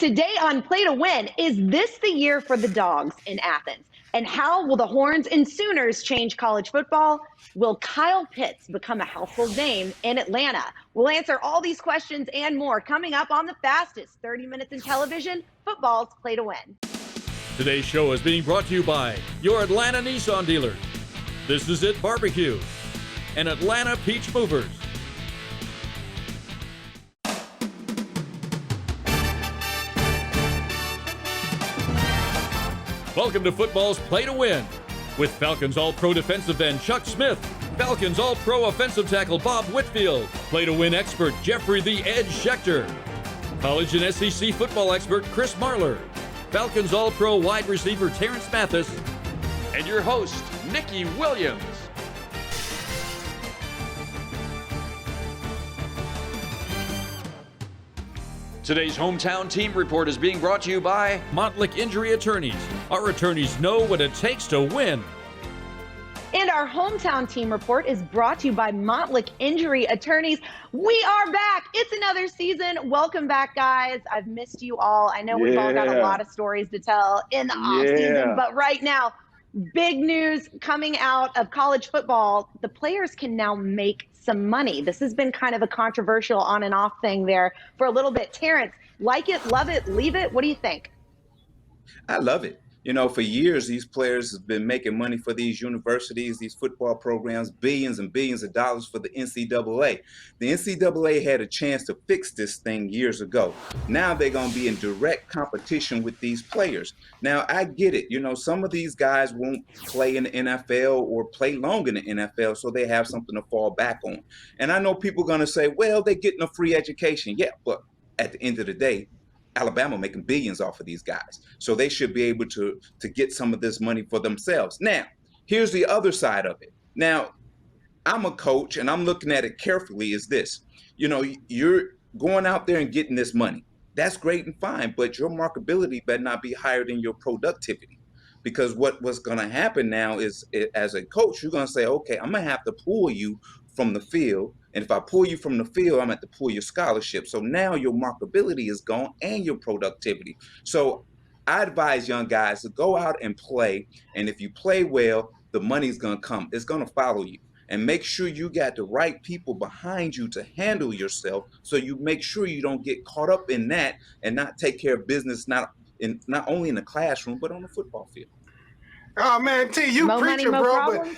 Today on Play to Win, is this the year for the Dogs in Athens? And how will the Horns and Sooners change college football? Will Kyle Pitts become a household name in Atlanta? We'll answer all these questions and more coming up on the fastest 30 minutes in television, football's Play to Win. Today's show is being brought to you by your Atlanta Nissan dealers. This is It Barbecue and Atlanta Peach Movers. Welcome to football's Play to Win with Falcons All-Pro defensive end Chuck Smith, Falcons All-Pro offensive tackle Bob Whitfield, Play to Win expert Jeffrey the Edge Schechter, college and SEC football expert Chris Marler, Falcons All-Pro wide receiver Terrence Mathis, and your host, Nikki Williams. Today's Hometown Team Report is being brought to you by Montlick Injury Attorneys. Our attorneys know what it takes to win. And our Hometown Team Report is brought to you by Montlick Injury Attorneys. We are back. It's another season. Welcome back, guys. I've missed you all. I know we've all got a lot of stories to tell in the off season, but right now, big news coming out of college football. The players can now make some money. This has been kind of a controversial on and off thing there for a little bit. Terrence, like it, love it, leave it. What do you think? I love it. You know, for years, these players have been making money for these universities, these football programs, billions and billions of dollars for the NCAA. The NCAA had a chance to fix this thing years ago. Now they're going to be in direct competition with these players. Now, I get it. You know, some of these guys won't play in the NFL or play long in the NFL, so they have something to fall back on. And I know people are going to say, well, they're getting a free education. Yeah, but at the end of the day, Alabama making billions off of these guys. So they should be able to get some of this money for themselves. Now, here's the other side of it. Now, I'm a coach and I'm looking at it carefully is this. You know, you're going out there and getting this money. That's great and fine, but your marketability better not be higher than your productivity. Because what's going to happen now is, as a coach, you're going to say, okay, I'm going to have to pull you from the field. And if I pull you from the field, I'm going to have to pull your scholarship. So now your marketability is gone and your productivity. So I advise young guys to go out and play. And if you play well, the money's going to come. It's going to follow you. And make sure you got the right people behind you to handle yourself. So you make sure you don't get caught up in that and not take care of business, not only in the classroom, but on the football field. Oh man, T, you preaching, bro. Problems?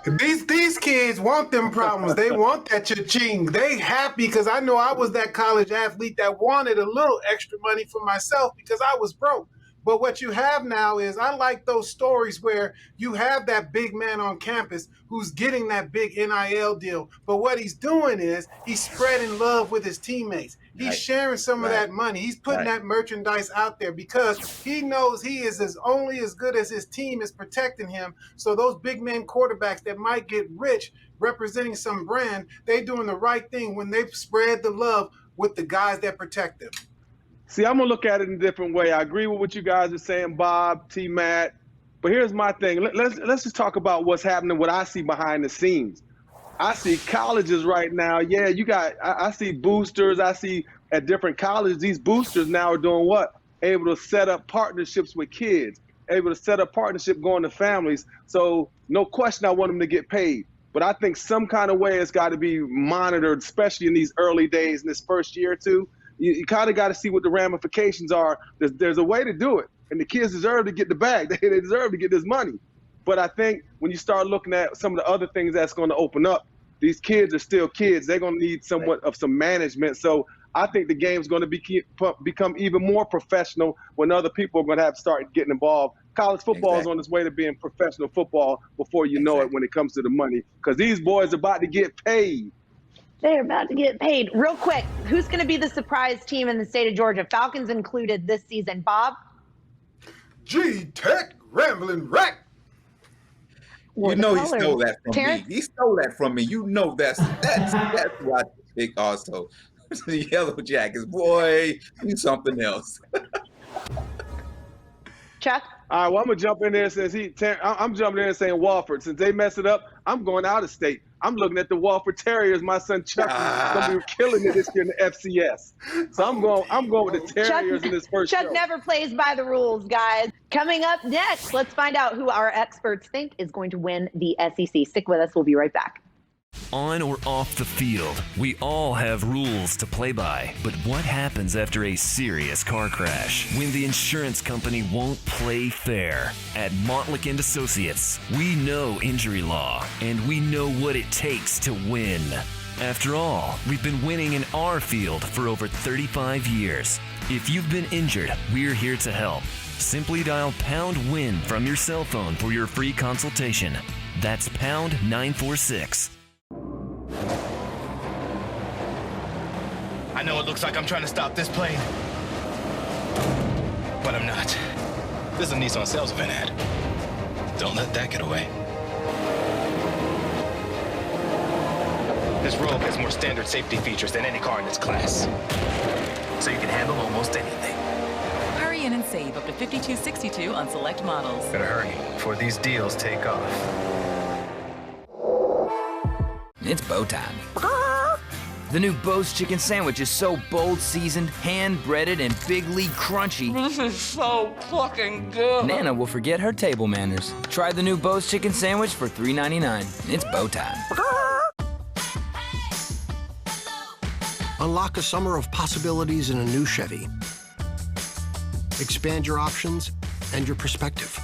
But these kids want them problems. They want that cha-ching. They happy because I know I was that college athlete that wanted a little extra money for myself because I was broke. But what you have now is I like those stories where you have that big man on campus who's getting that big NIL deal. But what he's doing is he's spreading love with his teammates. He's sharing some of that money. He's putting that merchandise out there because he knows he is only as good as his team is protecting him. So those big name quarterbacks that might get rich representing some brand, they doing the right thing when they spread the love with the guys that protect them. See, I'm going to look at it in a different way. I agree with what you guys are saying, Bob, T-Matt. But here's my thing. Let's just talk about what's happening, what I see behind the scenes. I see colleges right now. Yeah, I see boosters. I see at different colleges, these boosters now are doing what? Able to set up partnerships with kids, able to set up partnership going to families. So no question I want them to get paid. But I think some kind of way it's got to be monitored, especially in these early days, in this first year or two. You kind of got to see what the ramifications are. There's a way to do it, and the kids deserve to get the bag. They deserve to get this money. But I think when you start looking at some of the other things that's going to open up, these kids are still kids. They're going to need somewhat of some management. So I think the game's going to become even more professional when other people are going to have to start getting involved. College football is on its way to being professional football before you know it when it comes to the money, because these boys are about to get paid. They're about to get paid. Real quick, who's going to be the surprise team in the state of Georgia? Falcons included this season. Bob? G-Tech Rambling Wreck. You know he stole that from me. He stole that from me. You know that's who I pick also. The Yellow Jackets. Boy, he's something else. Chuck? All right, well, I'm going to jump in there since I'm jumping in and saying Wofford. Since they mess it up, I'm going out of state. I'm looking at the Walford Terriers. My son Chuck is going to be killing it this year in the FCS. So I'm going with the Terriers in this first Chuck show. never plays by the rules, guys. Coming up next, let's find out who our experts think is going to win the SEC. Stick with us. We'll be right back. On or off the field, we all have rules to play by. But what happens after a serious car crash? When the insurance company won't play fair? At Montlick & Associates, we know injury law, and we know what it takes to win. After all, we've been winning in our field for over 35 years. If you've been injured, we're here to help. Simply dial #WIN from your cell phone for your free consultation. That's #946. I know it looks like I'm trying to stop this plane, but I'm not. This is a Nissan sales event ad. Don't let that get away. This Rogue has more standard safety features than any car in its class, so you can handle almost anything. Hurry in and save up to $52.62 on select models. Better hurry before these deals take off. It's bow time. The new Bo's chicken sandwich is so bold seasoned, hand-breaded, and big league crunchy. This is so fucking good. Nana will forget her table manners. Try the new Bo's chicken sandwich for $3.99. It's bow time. Unlock a summer of possibilities in a new Chevy. Expand your options and your perspective.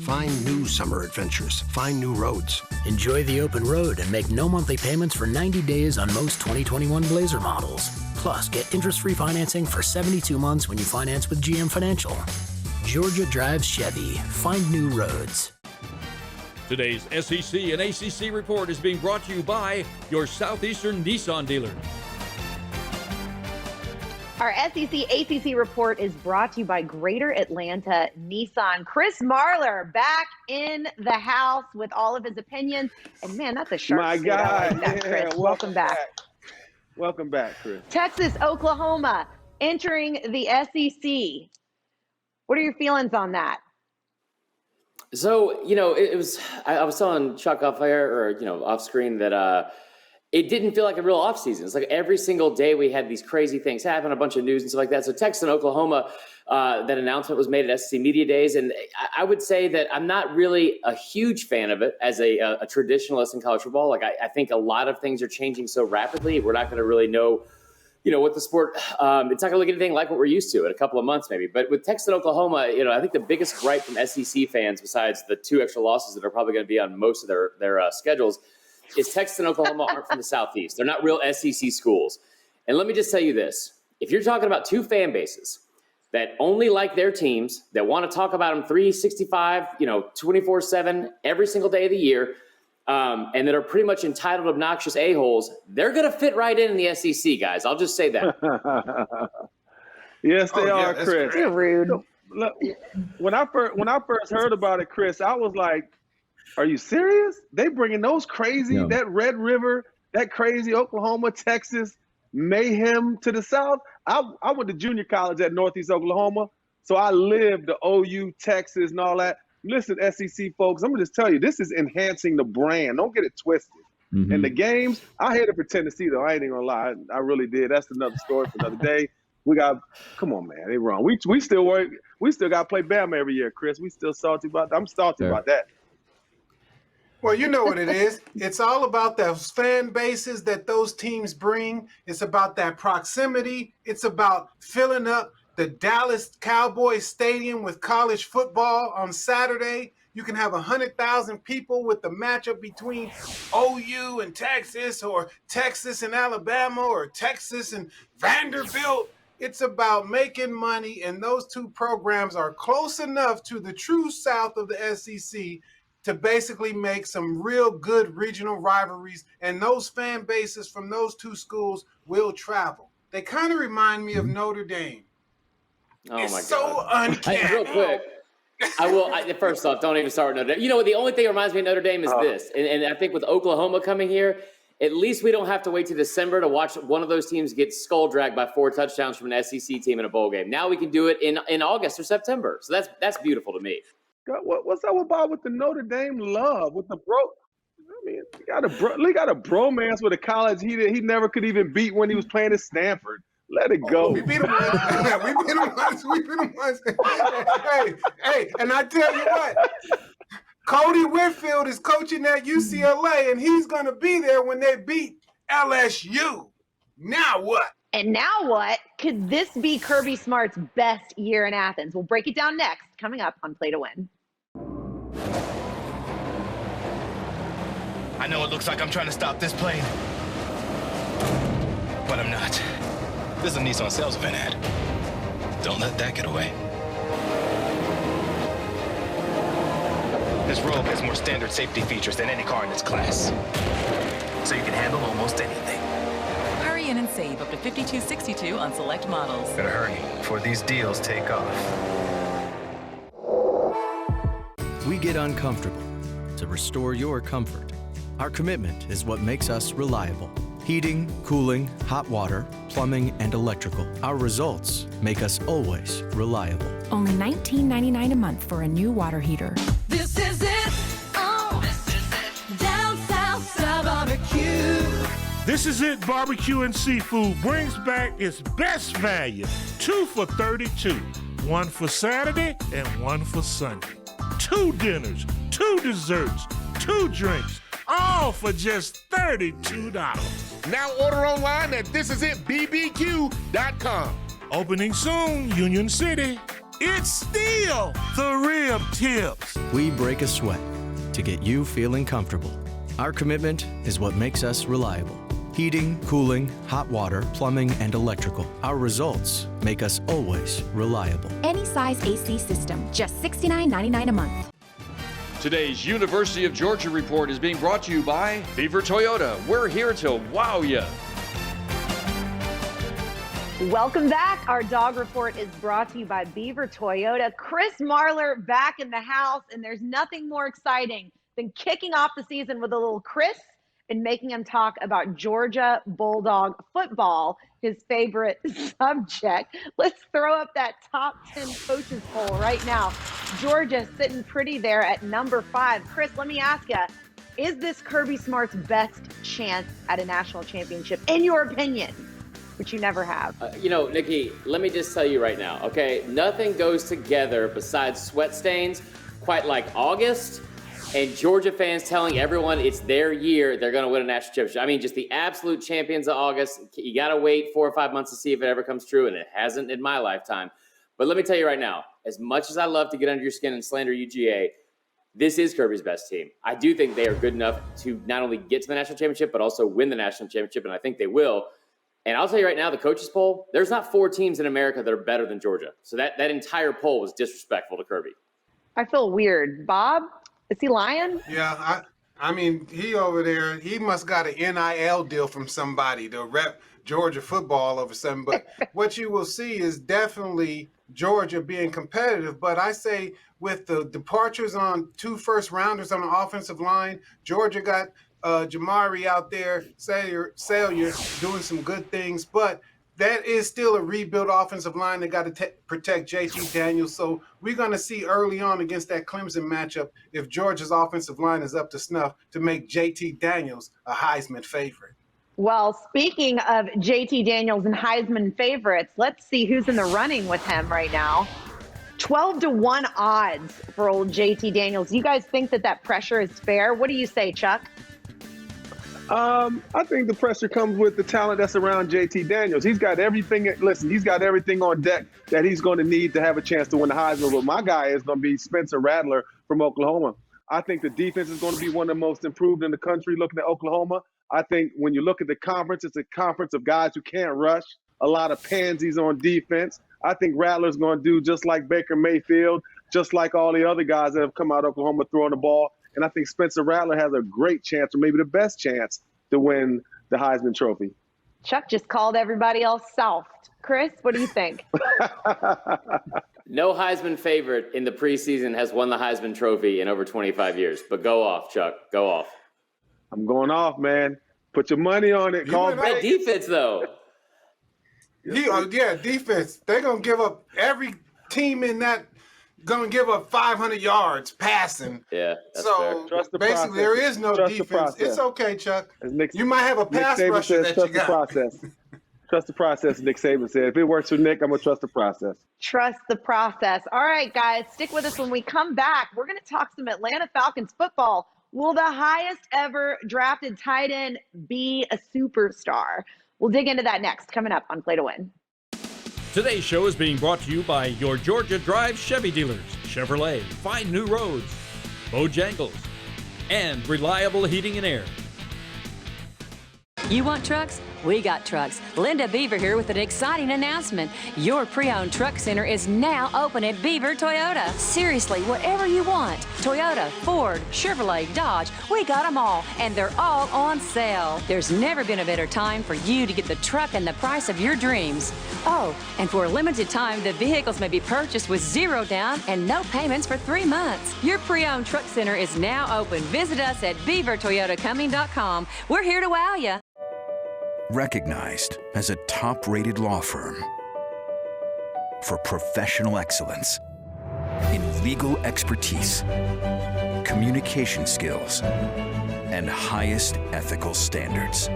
Find new summer adventures. Find new roads. Enjoy the open road and make no monthly payments for 90 days on most 2021 Blazer models. Plus, get interest-free financing for 72 months when you finance with GM Financial. Georgia drives Chevy. Find new roads. Today's SEC and ACC report is being brought to you by your Southeastern Nissan dealer. Our SEC ACC report is brought to you by Greater Atlanta Nissan. Chris Marler back in the house with all of his opinions. And man, that's a sharp My suit. I guy. like that, Chris. Welcome back. Welcome back, Chris. Texas, Oklahoma entering the SEC. What are your feelings on that? So, I was telling Chuck off air or, off screen that it didn't feel like a real off season. It's like every single day we had these crazy things happen, a bunch of news and stuff like that. So Texas and Oklahoma, that announcement was made at SEC Media Days. And I would say that I'm not really a huge fan of it as a traditionalist in college football. Like I think a lot of things are changing so rapidly. We're not going to really know, what the sport, it's not going to look anything like what we're used to in a couple of months maybe. But with Texas and Oklahoma, I think the biggest gripe from SEC fans, besides the 2 extra losses that are probably going to be on most of their schedules, is Texas and Oklahoma aren't from the Southeast. They're not real SEC schools. And let me just tell you this. If you're talking about 2 fan bases that only like their teams, that want to talk about them 365, 24/7, every single day of the year, and that are pretty much entitled, obnoxious a-holes, they're going to fit right in the SEC, guys. I'll just say that. Yes, they are, Chris. You're rude. Look, when I first heard about it, Chris, I was like, are you serious? They bringing those crazy, that Red River, that crazy Oklahoma, Texas mayhem to the South? I went to junior college at Northeast Oklahoma, so I lived the OU, Texas, and all that. Listen, SEC folks, I'm going to just tell you, this is enhancing the brand. Don't get it twisted. Mm-hmm. And the games, I hated for Tennessee, though. I ain't even going to lie. I really did. That's another story for another day. Come on, man. They wrong. We still work. We still got to play Bama every year, Chris. We still salty about that. I'm salty about that. Well, you know what it is. It's all about those fan bases that those teams bring. It's about that proximity. It's about filling up the Dallas Cowboys Stadium with college football on Saturday. You can have 100,000 people with the matchup between OU and Texas, or Texas and Alabama, or Texas and Vanderbilt. It's about making money, and those 2 programs are close enough to the true south of the SEC to basically make some real good regional rivalries, and those fan bases from those 2 schools will travel. They kind of remind me of Notre Dame. Oh, it's my God. so uncanny. Real quick, first off, don't even start with Notre Dame. The only thing that reminds me of Notre Dame is this, and I think with Oklahoma coming here, at least we don't have to wait to December to watch one of those teams get skull dragged by 4 touchdowns from an SEC team in a bowl game. Now we can do it in August or September. So that's beautiful to me. What's up with Bob with the Notre Dame love with the bro? I mean, he got a bromance with a college he never could even beat when he was playing at Stanford. Let it go. We beat him once. We beat him once. Hey, and I tell you what, Cody Whitfield is coaching at UCLA, and he's going to be there when they beat LSU. Now what? And now what? Could this be Kirby Smart's best year in Athens? We'll break it down next, coming up on Play to Win. I know it looks like I'm trying to stop this plane, but I'm not. This is a Nissan sales event ad. Don't let that get away. This Rogue has more standard safety features than any car in its class, so you can handle almost anything. Hurry in and save up to $52.62 on select models. Better hurry before these deals take off. We get uncomfortable to restore your comfort. Our commitment is what makes us reliable. Heating, cooling, hot water, plumbing, and electrical. Our results make us always reliable. Only $19.99 a month for a new water heater. This is it. Oh, this is it. Down South Style Barbecue. This is it. Barbecue and Seafood brings back its best value. 2 for $32. 1 for Saturday and 1 for Sunday. 2 dinners, 2 desserts, 2 drinks. All for just $32. Now order online at thisisitbbq.com. Opening soon, Union City. It's still the rib tips. We break a sweat to get you feeling comfortable. Our commitment is what makes us reliable. Heating, cooling, hot water, plumbing, and electrical. Our results make us always reliable. Any size AC system, just $69.99 a month. Today's University of Georgia Report is being brought to you by Beaver Toyota. We're here to wow you. Welcome back. Our dog report is brought to you by Beaver Toyota. Chris Marler back in the house, and there's nothing more exciting than kicking off the season with a little Chris and making him talk about Georgia Bulldog football, his favorite subject. Let's throw up that top 10 coaches poll right now. Georgia sitting pretty there at number 5. Chris, let me ask you, is this Kirby Smart's best chance at a national championship, in your opinion, which you never have? Nikki, let me just tell you right now, okay? Nothing goes together besides sweat stains quite like August and Georgia fans telling everyone it's their year, they're going to win a national championship. I mean, just the absolute champions of August. You got to wait 4 or 5 months to see if it ever comes true, and it hasn't in my lifetime. But let me tell you right now, as much as I love to get under your skin and slander UGA, this is Kirby's best team. I do think they are good enough to not only get to the national championship, but also win the national championship, and I think they will. And I'll tell you right now, the coaches poll, there's not 4 teams in America that are better than Georgia. So that entire poll was disrespectful to Kirby. I feel weird. Bob, is he lying? Yeah, I mean, he over there, he must got an NIL deal from somebody to rep Georgia football all of a sudden. But what you will see is definitely Georgia being competitive. But I say with the departures on 2 first-rounders on the offensive line, Georgia got Jamari out there, Salyer doing some good things. But that is still a rebuilt offensive line that got to protect JT Daniels. So we're going to see early on against that Clemson matchup if Georgia's offensive line is up to snuff to make JT Daniels a Heisman favorite. Well, speaking of JT Daniels and Heisman favorites, let's see who's in the running with him right now. 12-1 odds for old JT Daniels. You guys think that pressure is fair? What do you say, Chuck? I think the pressure comes with the talent that's around JT Daniels. He's got everything. Listen, he's got everything on deck that he's going to need to have a chance to win the Heisman. But my guy is going to be Spencer Rattler from Oklahoma. I think the defense is going to be one of the most improved in the country looking at Oklahoma. I think when you look at the conference, it's a conference of guys who can't rush, a lot of pansies on defense. I think Rattler's going to do just like Baker Mayfield, just like all the other guys that have come out of Oklahoma throwing the ball. And I think Spencer Rattler has a great chance, or maybe the best chance, to win the Heisman Trophy. Chuck just called everybody else soft. Chris, what do you think? No Heisman favorite in the preseason has won the Heisman Trophy in over 25 years. But go off, Chuck. Go off. I'm going off, man. Put your money on it. Call that defense, though. Yeah, defense. They're going to give up every team in that going to give up 500 yards passing. Yeah, that's so fair. Trust the basically, process. there is no Trust the defense. process. It's okay, Chuck. As Nick, You might have a Nick pass Saban rusher says, that trust you got. the process. Trust the process, Nick Saban said. If it works for Nick, I'm going to trust the process. Trust the process. All right, guys, stick with us when we come back. We're going to talk some Atlanta Falcons football. Will the highest ever drafted tight end be a superstar? We'll dig into that next, coming up on Play to Win. Today's show is being brought to you by your Georgia Drive Chevy dealers, Chevrolet, Find New Roads, Bojangles, and Reliable Heating and Air. You want trucks? We got trucks. Linda Beaver here with an exciting announcement. Your pre-owned truck center is now open at Beaver Toyota. Seriously, whatever you want. Toyota, Ford, Chevrolet, Dodge, we got them all, and they're all on sale. There's never been a better time for you to get the truck and the price of your dreams. Oh, and for a limited time, the vehicles may be purchased with zero down and no payments for 3 months. Your pre-owned truck center is now open. Visit us at beavertoyotacoming.com. We're here to wow you. Recognized as a top-rated law firm for professional excellence in legal expertise, communication skills, and highest ethical standards.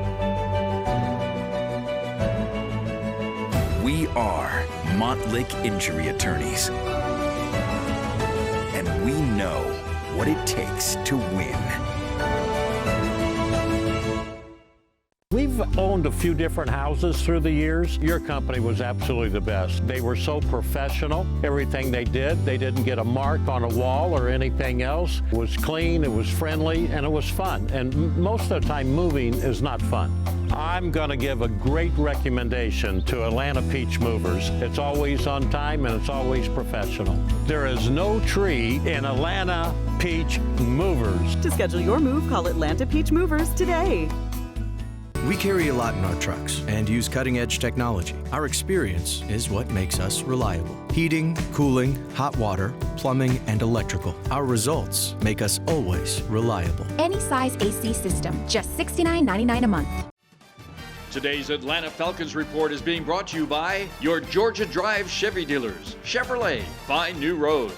We are Montlick Injury Attorneys, and we know what it takes to win. We've owned a few different houses through the years. Your company was absolutely the best. They were so professional. Everything they didn't get a mark on a wall or anything else. It was clean, it was friendly, and it was fun. And most of the time, moving is not fun. I'm going to give a great recommendation to Atlanta Peach Movers. It's always on time and it's always professional. There is no tree in Atlanta Peach Movers. To schedule your move, call Atlanta Peach Movers today. We carry a lot in our trucks and use cutting-edge technology. Our experience is what makes us reliable. Heating, cooling, hot water, plumbing, and electrical. Our results make us always reliable. Any size AC system, just $69.99 a month. Today's Atlanta Falcons report is being brought to you by your Georgia Drive Chevy dealers, Chevrolet, Find New Roads.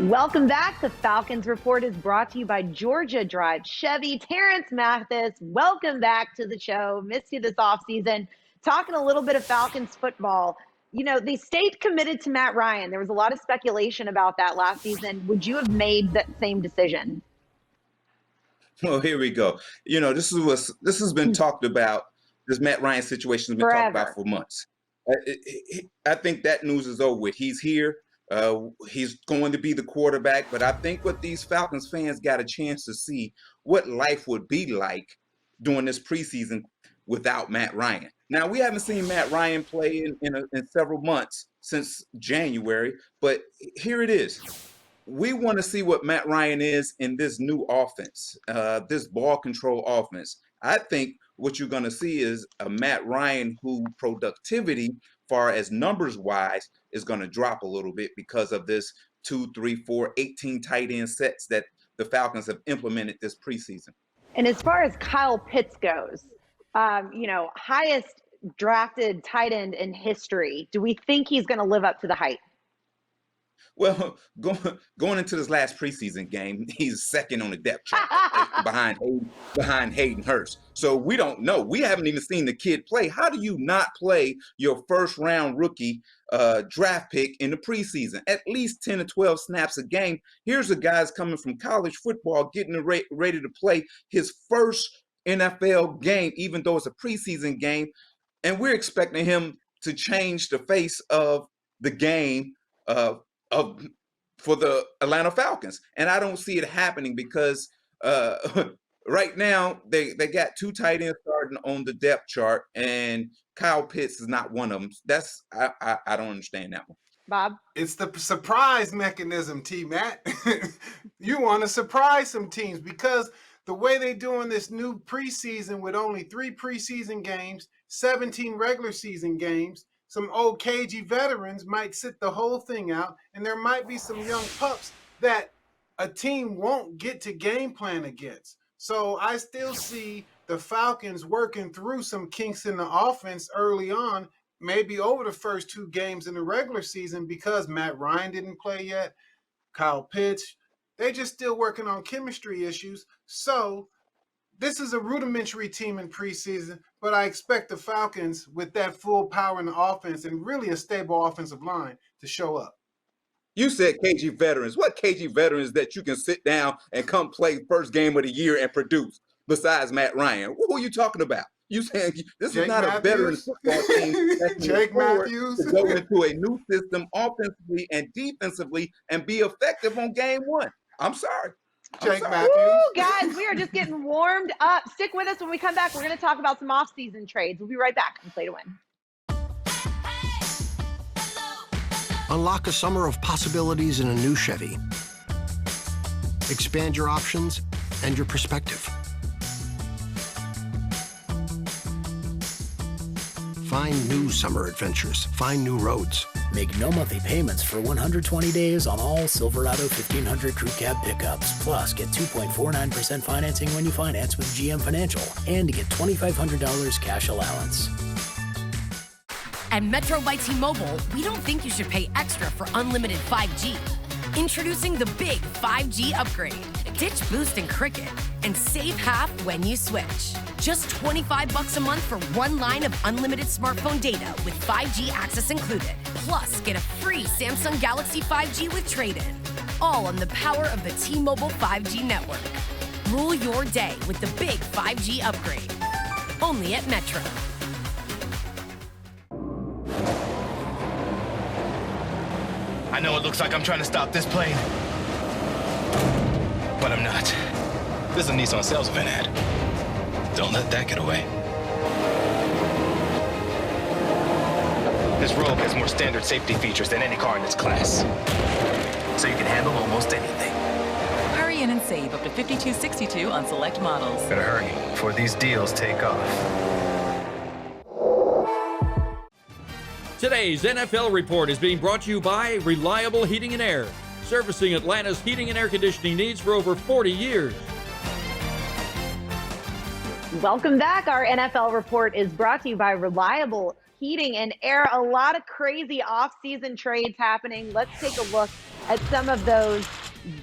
Welcome back. The Falcons Report is brought to you by Georgia Drive Chevy. Terrence Mathis, welcome back to the show. Missed you this offseason. Talking a little bit of Falcons football. You know, they stayed committed to Matt Ryan. There was a lot of speculation about that last season. Would you have made that same decision? Well, here we go. You know, this has been talked about. This Matt Ryan situation has been talked about for months. I think that news is over with. He's here. He's going to be the quarterback, but I think what these Falcons fans got a chance to see what life would be like during this preseason without Matt Ryan. Now, we haven't seen Matt Ryan play in several months since January, but here it is. We want to see what Matt Ryan is in this new offense, this ball control offense. I think what you're going to see is a Matt Ryan who productivity, far as numbers wise, is going to drop a little bit because of this 2, 3, 4, 18 tight end sets that the Falcons have implemented this preseason. And as far as Kyle Pitts goes, you know, highest drafted tight end in history. Do we think he's going to live up to the hype? Well, going into this last preseason game, he's second on the depth chart behind Hayden Hurst. So we don't know. We haven't even seen the kid play. How do you not play your first round rookie draft pick in the preseason? At least 10 to 12 snaps a game. Here's a guy's coming from college football, getting ready to play his first NFL game, even though it's a preseason game. And we're expecting him to change the face of the game for the Atlanta Falcons. And I don't see it happening because right now they got two tight ends starting on the depth chart, and Kyle Pitts is not one of them. I don't understand that one. Bob? It's the surprise mechanism, T-Matt. You want to surprise some teams because the way they're doing this new preseason with only 3 preseason games, 17 regular season games, some old cagey veterans might sit the whole thing out, and there might be some young pups that a team won't get to game plan against. So I still see the Falcons working through some kinks in the offense early on, maybe over the first 2 games in the regular season because Matt Ryan didn't play yet, Kyle Pitts. They just still working on chemistry issues. So this is a rudimentary team in preseason, but I expect the Falcons with that full power in the offense and really a stable offensive line to show up. You said KG veterans. What KG veterans that you can sit down and come play first game of the year and produce besides Matt Ryan? Who are you talking about? You saying this Jake is not Matthews? a veteran football team that can Jake afford Matthews. to go into a new system offensively and defensively and be effective on game one. I'm sorry. Jake Matthews. Woo, guys, we are just getting warmed up. Stick with us when we come back. We're going to talk about some off-season trades. We'll be right back on Play to Win. Unlock a summer of possibilities in a new Chevy. Expand your options and your perspective. Find new summer adventures. Find new roads. Make no monthly payments for 120 days on all Silverado 1500 Crew Cab pickups. Plus, get 2.49% financing when you finance with GM Financial and get $2,500 cash allowance. At Metro by T-Mobile, we don't think you should pay extra for unlimited 5G. Introducing the big 5G upgrade. Ditch Boost and Cricket and save half when you switch. Just $25 a month for 1 line of unlimited smartphone data with 5G access included. Plus, get a free Samsung Galaxy 5G with trade-in. All on the power of the T-Mobile 5G network. Rule your day with the big 5G upgrade. Only at Metro. I know it looks like I'm trying to stop this plane, but I'm not. This is a Nissan sales event ad. Don't let that get away. This Rogue has more standard safety features than any car in its class, so you can handle almost anything. Hurry in and save up to $52.62 on select models. Better hurry before these deals take off. Today's NFL Report is being brought to you by Reliable Heating and Air, servicing Atlanta's heating and air conditioning needs for over 40 years. Welcome back. Our NFL Report is brought to you by Reliable Heating and Air. A lot of crazy off-season trades happening. Let's take a look at some of those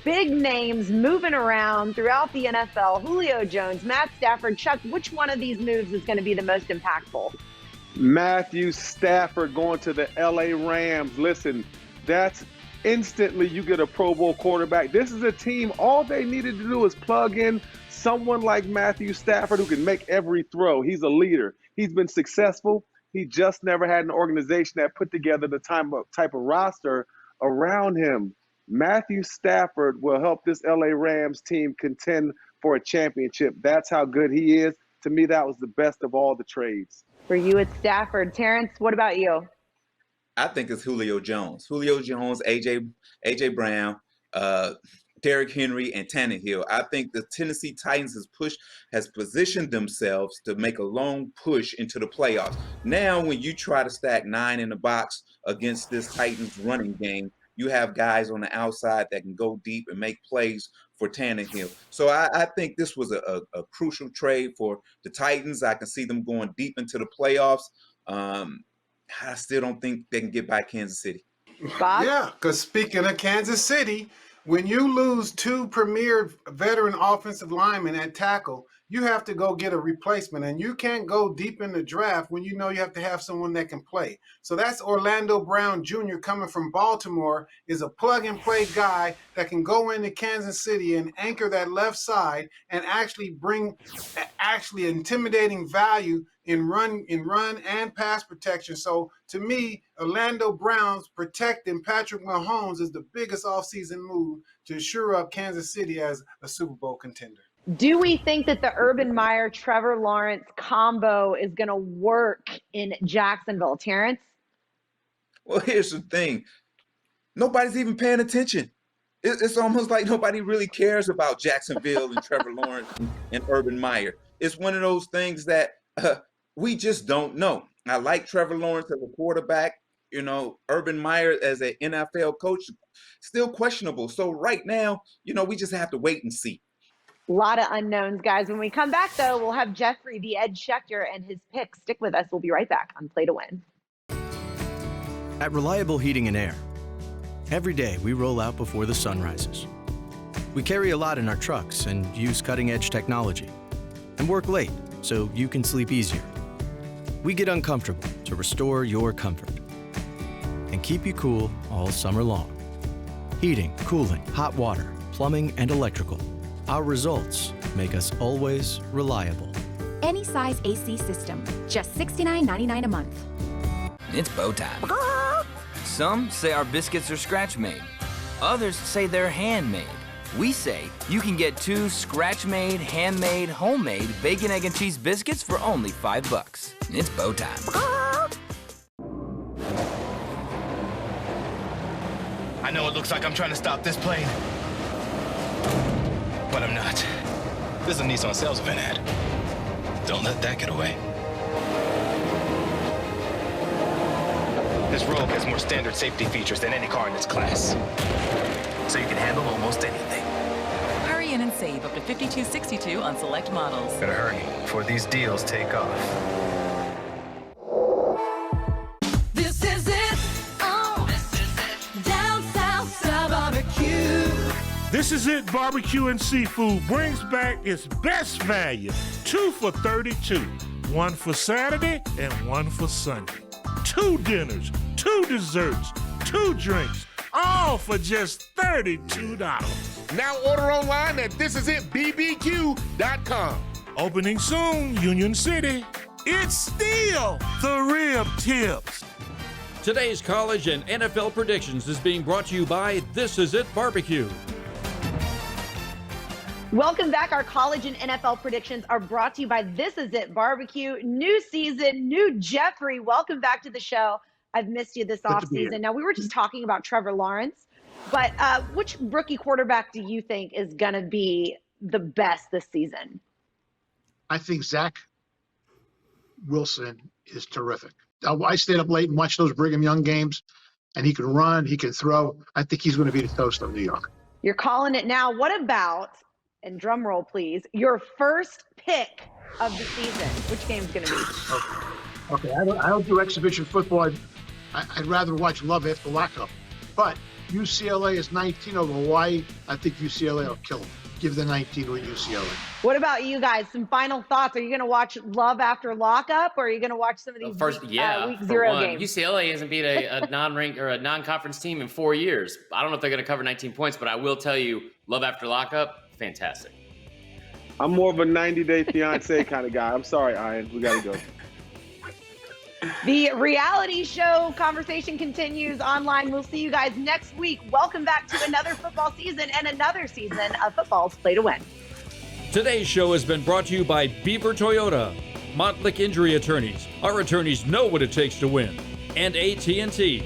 big names moving around throughout the NFL. Julio Jones, Matt Stafford. Chuck, which one of these moves is going to be the most impactful? Matthew Stafford going to the LA Rams. Listen, that's instantly you get a Pro Bowl quarterback. This is a team, all they needed to do is plug in someone like Matthew Stafford who can make every throw. He's a leader. He's been successful. He just never had an organization that put together the type of roster around him. Matthew Stafford will help this LA Rams team contend for a championship. That's how good he is. To me, that was the best of all the trades. For you, it's Stafford. Terrence, what about you? I think it's Julio Jones. Julio Jones, AJ Brown, Derrick Henry, and Tannehill. I think the Tennessee Titans has positioned themselves to make a long push into the playoffs. Now, when you try to stack 9 in the box against this Titans running game, you have guys on the outside that can go deep and make plays for Tannehill. So I think this was a crucial trade for the Titans. I can see them going deep into the playoffs. I still don't think they can get by Kansas City. Bob? Yeah, because speaking of Kansas City, when you lose 2 premier veteran offensive linemen at tackle, you have to go get a replacement. And you can't go deep in the draft when you know you have to have someone that can play. So that's Orlando Brown Jr. coming from Baltimore, is a plug-and-play guy that can go into Kansas City and anchor that left side and actually bring intimidating value in run and pass protection. So to me, Orlando Brown's protecting Patrick Mahomes is the biggest offseason move to shore up Kansas City as a Super Bowl contender. Do we think that the Urban Meyer, Trevor Lawrence combo is going to work in Jacksonville? Terrence? Well, here's the thing. Nobody's even paying attention. It's almost like nobody really cares about Jacksonville and Trevor Lawrence and Urban Meyer. It's one of those things that we just don't know. I like Trevor Lawrence as a quarterback. You know, Urban Meyer as an NFL coach, still questionable. So right now, we just have to wait and see. A lot of unknowns, guys. When we come back, though, we'll have Jeffrey, the Ed Schechter, and his picks. Stick with us. We'll be right back on Play to Win. At Reliable Heating and Air, every day we roll out before the sun rises. We carry a lot in our trucks and use cutting-edge technology and work late so you can sleep easier. We get uncomfortable to restore your comfort and keep you cool all summer long. Heating, cooling, hot water, plumbing, and electrical. Our results make us always reliable. Any size AC system, just $69.99 a month. It's bow time. Some say our biscuits are scratch-made. Others say they're handmade. We say you can get 2 scratch-made, handmade, homemade bacon, egg, and cheese biscuits for only $5. It's bow time. I know it looks like I'm trying to stop this plane, but I'm not. This is a Nissan sales event ad. Don't let that get away. This Rogue has more standard safety features than any car in its class, so you can handle almost anything. Hurry in and save up to $52.62 on select models. Better hurry before these deals take off. This is it. Oh, this is it. Down South Style Barbecue. This is it. Barbecue and Seafood brings back its best value. 2 for $32. 1 for Saturday and 1 for Sunday. 2 dinners, 2 desserts, 2 drinks, all for just $32. Now order online at thisisitbbq.com. Opening soon, Union City. It's still the rib tips. Today's college and NFL predictions is being brought to you by This Is It Barbecue. Welcome back. Our college and NFL predictions are brought to you by This Is It Barbecue. New season, new Jeffrey. Welcome back to the show. I've missed you this offseason. Now, we were just talking about Trevor Lawrence, but which rookie quarterback do you think is going to be the best this season? I think Zach Wilson is terrific. I stayed up late and watched those Brigham Young games, and he can run, he can throw. I think he's going to be the toast of New York. You're calling it now. What about, and drum roll please, your first pick of the season? Which game's going to be? Okay, I don't do exhibition football. I'd rather watch Love after lockup. But UCLA is 19 over Hawaii. I think UCLA will kill them. Give the 19 to UCLA. What about you guys? Some final thoughts. Are you going to watch Love after lockup, or are you going to watch some of these week 0 games? UCLA hasn't beat a non-ranked or a non-conference team in 4 years. I don't know if they're going to cover 19 points, but I will tell you, Love after lockup, fantastic. I'm more of a 90-day fiance kind of guy. I'm sorry, Ian. We got to go. The reality show conversation continues online. We'll see you guys next week. Welcome back to another football season and another season of Football's Play to Win. Today's show has been brought to you by Beaver Toyota, Montlick Injury Attorneys. Our attorneys know what it takes to win. And AT&T.